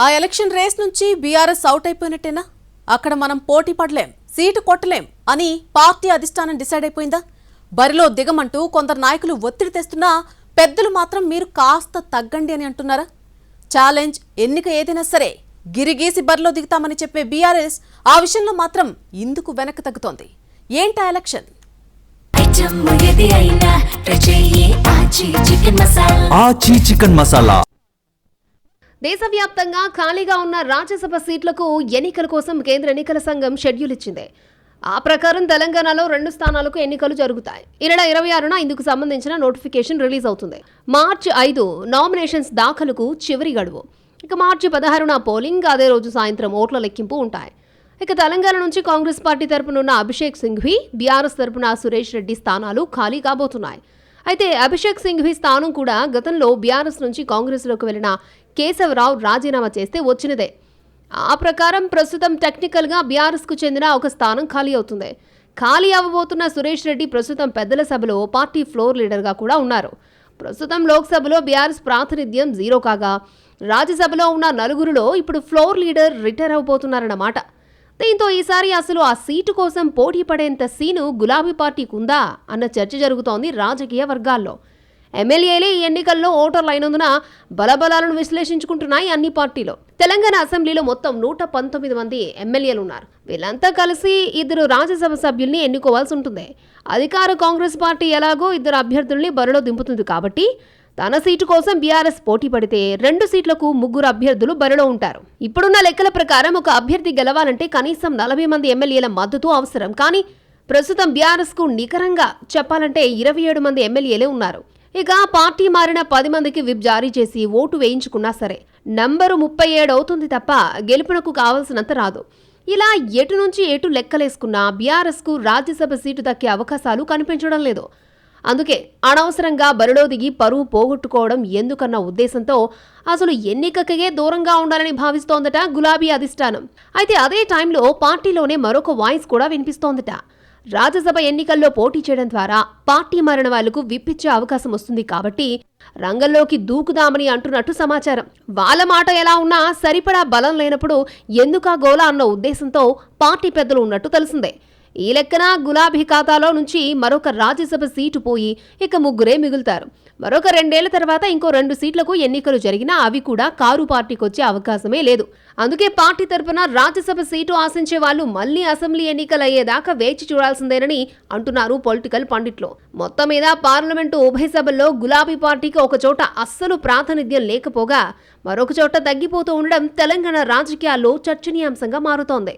ఆ election race నుంచి BRS out అయిపోయినట్టేనా? అక్కడ మనం పోటీ పడలేం, సీటు కొట్టలేం అని పార్టీ అధిష్టానం డిసైడ్ అయిపోయిందా? బరిలో దిగమంటూ కొందరు నాయకులు ఒత్తిడి తెస్తున్నా పెద్దలు మాత్రం మీరు కాస్త తగ్గండి అని అంటున్నారా? ఛాలెంజ్ ఎన్నిక ఏదైనా సరే గిరిగీసి బరిలో దిగుతామని చెప్పే బీఆర్ఎస్ ఆ విషయంలో మాత్రం ఇందుకు వెనక్కి తగ్గుతోంది. ఏంటా ఎలక్షన్? ఆచి చికెన్ మసాలా. దేశవ్యాప్తంగా ఖాళీగా ఉన్న రాజ్యసభ సీట్లకు ఎన్నికల కోసం కేంద్ర ఎన్నికల సంఘం షెడ్యూల్ ఇచ్చింది. ఆ ప్రకారం తెలంగాణలో 2 స్థానాలకు ఎన్నికలు జరుగుతాయి. ఈ నెల 26న ఇందుకు సంబంధించిన నోటిఫికేషన్ రిలీజ్ అవుతుంది. మార్చి 5 నామినేషన్స్ దాఖలుకు చివరి గడువు. ఇక మార్చి 16న పోలింగ్, అదే రోజు సాయంత్రం ఓట్ల లెక్కింపు ఉంటాయి. ఇక తెలంగాణ నుంచి కాంగ్రెస్ పార్టీ తరపునున్న అభిషేక్ సింఘ్వి, బీఆర్ఎస్ తరపున సురేష్ రెడ్డి స్థానాలు ఖాళీ కాబోతున్నాయి. అయితే అభిషేక్ సింఘ్వి స్థానం కూడా గతంలో బీఆర్ఎస్ నుంచి కాంగ్రెస్లోకి వెళ్లిన కేశవరావు రాజీనామా చేస్తే వచ్చినదే. ఆ ప్రకారం ప్రస్తుతం టెక్నికల్గా బీఆర్ఎస్కు చెందిన ఒక స్థానం ఖాళీ అవుతుంది. ఖాళీ అవ్వబోతున్న సురేష్ రెడ్డి ప్రస్తుతం పెద్దల సభలో పార్టీ ఫ్లోర్ లీడర్గా కూడా ఉన్నారు. ప్రస్తుతం లోక్సభలో బీఆర్ఎస్ ప్రాతినిధ్యం 0 కాగా, రాజ్యసభలో ఉన్న 4గురిలో ఇప్పుడు ఫ్లోర్ లీడర్ రిటైర్ అవబోతున్నారన్నమాట. దీంతో ఈసారి అసలు ఆ సీటు కోసం పోటీ పడేంత సీను గులాబీ పార్టీకి ఉందా అన్న చర్చ జరుగుతోంది రాజకీయ వర్గాల్లో. ఎమ్మెల్యేలే ఈ ఎన్నికల్లో ఓటర్లు అయినందున బలబలాలను విశ్లేషించుకుంటున్నాయి అన్ని పార్టీలు. తెలంగాణ అసెంబ్లీలో మొత్తం 119 మంది ఎమ్మెల్యేలు ఉన్నారు. వీళ్ళంతా కలిసి 2 రాజ్యసభ సభ్యుల్ని ఎన్నుకోవాల్సి ఉంటుంది. అధికార కాంగ్రెస్ పార్టీ ఎలాగో 2 అభ్యర్థుల్ని బరిలో దింపుతుంది కాబట్టి తన సీటు కోసం బీఆర్ఎస్ పోటీ పడితే 2 సీట్లకు 3 అభ్యర్థులు బరిలో ఉంటారు. ఇప్పుడున్న లెక్కల ప్రకారం ఒక అభ్యర్థి గెలవాలంటే కనీసం 40 మంది ఎమ్మెల్యేల మద్దతు అవసరం. కానీ ప్రస్తుతం బీఆర్ఎస్ కు నికరంగా చెప్పాలంటే 27 మంది ఎమ్మెల్యేలే ఉన్నారు. ఇక పార్టీ మారిన 10 మందికి విప్ జారీ చేసి ఓటు వేయించుకున్నా సరే నంబరు 37 అవుతుంది తప్ప గెలుపునకు కావాల్సినంత రాదు. ఇలా ఎటు నుంచి ఎటు లెక్కలేసుకున్నా బీఆర్ఎస్ కు రాజ్యసభ సీటు దక్కే అవకాశాలు కనిపించడం లేదు. అందుకే అనవసరంగా బరిలో దిగి పరువు పోగొట్టుకోవడం ఎందుకన్న ఉద్దేశంతో అసలు ఎన్నికకే దూరంగా ఉండాలని భావిస్తోందట గులాబీ అధిష్టానం. అయితే అదే టైంలో పార్టీలోనే మరొక వాయిస్ కూడా వినిపిస్తోందట. రాజ్యసభ ఎన్నికల్లో పోటీ చేయడం ద్వారా పార్టీ మారిన వాళ్లకు విప్పిచ్చే అవకాశం వస్తుంది కాబట్టి రంగంలోకి దూకుదామని అంటున్నట్టు సమాచారం. వాళ్ళ మాట ఎలా ఉన్నా సరిపడా బలం లేనప్పుడు ఎందుకా గోలా అన్న ఉద్దేశంతో పార్టీ పెద్దలు ఉన్నట్టు తెలిసిందే. ఈ లెక్కన గులాబీ ఖాతాలో నుంచి మరొక రాజ్యసభ సీటు పోయి ఇక 3 మిగులుతారు. మరొక 2 ఏళ్ల తర్వాత ఇంకో 2 సీట్లకు ఎన్నికలు జరిగినా అవి కూడా కారు పార్టీకి వచ్చే అవకాశమే లేదు. అందుకే పార్టీ తరపున రాజ్యసభ సీటు ఆశించే వాళ్ళు మళ్లీ అసెంబ్లీ ఎన్నికలు అయ్యేదాకా వేచి చూడాల్సిందేనని అంటున్నారు పొలిటికల్ పండిట్లు. మొత్తం మీద పార్లమెంటు ఉభయ సభల్లో గులాబీ పార్టీకి ఒక చోట అస్సలు ప్రాతినిధ్యం లేకపోగా మరొక చోట తగ్గిపోతూ ఉండడం తెలంగాణ రాజకీయాల్లో చర్చనీయాంశంగా మారుతోంది.